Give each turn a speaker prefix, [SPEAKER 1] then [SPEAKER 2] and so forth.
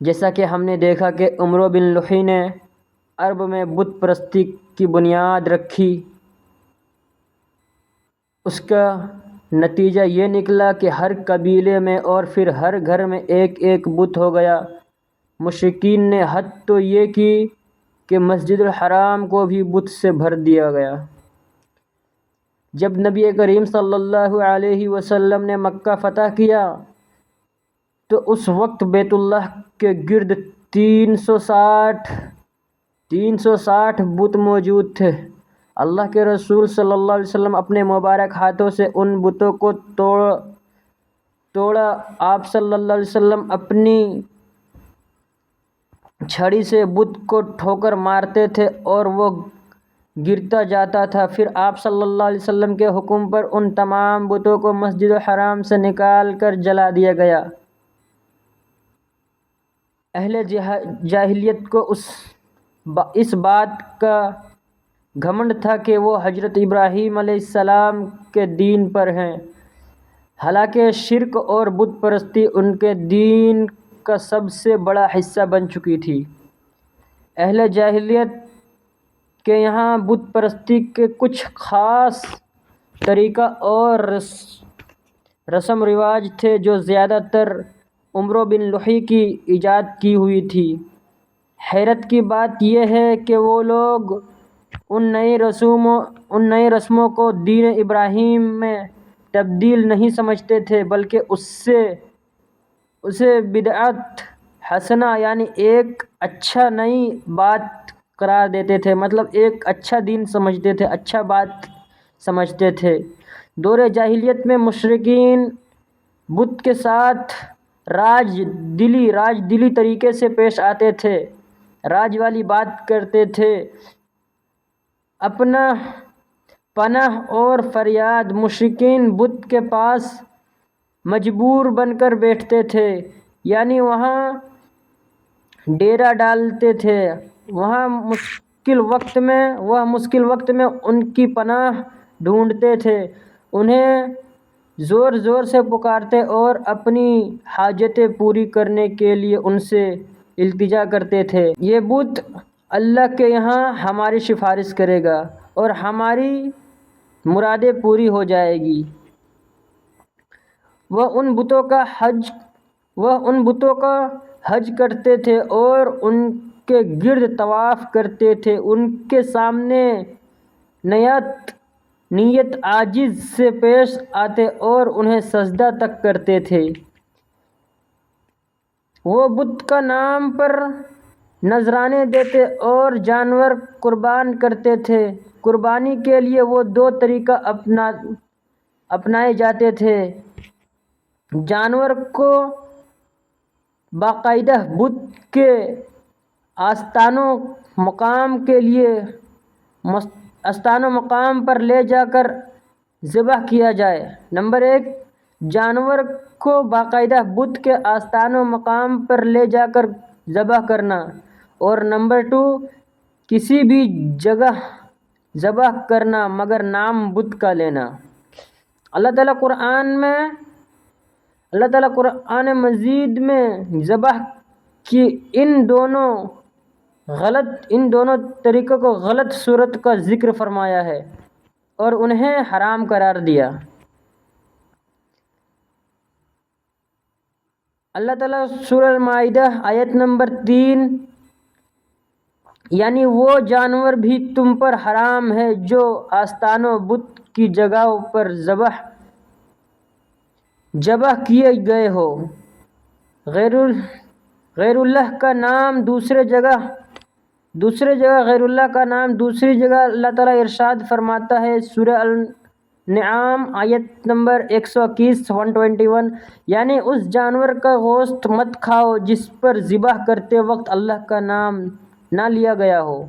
[SPEAKER 1] جیسا کہ ہم نے دیکھا کہ عمرو بن لحی نے عرب میں بت پرستی کی بنیاد رکھی، اس کا نتیجہ یہ نکلا کہ ہر قبیلے میں اور پھر ہر گھر میں ایک ایک بت ہو گیا۔ مشرکین نے حد تو یہ کی کہ مسجد الحرام کو بھی بت سے بھر دیا گیا۔ جب نبی کریم صلی اللہ علیہ وسلم نے مکہ فتح کیا تو اس وقت بیت اللہ کے گرد 360 بت موجود تھے۔ اللہ کے رسول صلی اللہ علیہ وسلم اپنے مبارک ہاتھوں سے ان بتوں کو توڑا۔ آپ صلی اللہ علیہ وسلم اپنی چھڑی سے بت کو ٹھوکر مارتے تھے اور وہ گرتا جاتا تھا۔ پھر آپ صلی اللہ علیہ وسلم کے حکم پر ان تمام بتوں کو مسجد الحرام سے نکال کر جلا دیا گیا۔ اہل جاہلیت کو اس بات کا گھمنڈ تھا کہ وہ حضرت ابراہیم علیہ السلام کے دین پر ہیں، حالانکہ شرک اور بت پرستی ان کے دین کا سب سے بڑا حصہ بن چکی تھی۔ اہل جاہلیت کے یہاں بت پرستی کے کچھ خاص طریقہ اور رسم رواج تھے جو زیادہ تر عمرو بن لحی کی ایجاد کی ہوئی تھی۔ حیرت کی بات یہ ہے کہ وہ لوگ ان نئی رسموں کو دین ابراہیم میں تبدیل نہیں سمجھتے تھے، بلکہ اسے بدعت حسنہ یعنی ایک اچھا نئی بات قرار دیتے تھے، مطلب ایک اچھا دین سمجھتے تھے، اچھا بات سمجھتے تھے۔ دور جاہلیت میں مشرکین بت کے ساتھ راج دلی طریقے سے پیش آتے تھے، راج والی بات کرتے تھے، اپنا پناہ اور فریاد مشرکین بت کے پاس مجبور بن کر بیٹھتے تھے، یعنی وہاں ڈیرا ڈالتے تھے۔ وہ مشکل وقت میں ان کی پناہ ڈھونڈتے تھے، انہیں زور زور سے پکارتے اور اپنی حاجتیں پوری کرنے کے لیے ان سے التجا کرتے تھے۔ یہ بت اللہ کے یہاں ہماری سفارش کرے گا اور ہماری مرادیں پوری ہو جائیں گی۔ وہ ان بتوں کا حج کرتے تھے اور ان کے گرد طواف کرتے تھے، ان کے سامنے نیت عاجز سے پیش آتے اور انہیں سجدہ تک کرتے تھے۔ وہ بت کا نام پر نذرانے دیتے اور جانور قربان کرتے تھے۔ قربانی کے لیے وہ دو طریقہ اپنائے جاتے تھے: جانور کو باقاعدہ بت کے آستان و مقام پر لے جا کر ذبح کیا جائے۔ نمبر 1، جانور کو باقاعدہ بت کے آستان و مقام پر لے جا کر ذبح کرنا، اور نمبر 2، کسی بھی جگہ ذبح کرنا مگر نام بت کا لینا۔ اللہ تعالیٰ قرآن مجید میں ذبح کی ان دونوں طریقوں کو غلط صورت کا ذکر فرمایا ہے اور انہیں حرام قرار دیا۔ اللہ تعالیٰ سورہ المائدہ آیت نمبر 3، یعنی وہ جانور بھی تم پر حرام ہے جو آستان و بت کی جگہوں پر ذبح کیے گئے ہوں، غیر اللہ کا نام دوسری جگہ غیر اللہ کا نام دوسری جگہ۔ اللہ تعالیٰ ارشاد فرماتا ہے سورہ الانعام آیت نمبر 121، یعنی اس جانور کا گوشت مت کھاؤ جس پر ذبح کرتے وقت اللہ کا نام نہ لیا گیا ہو۔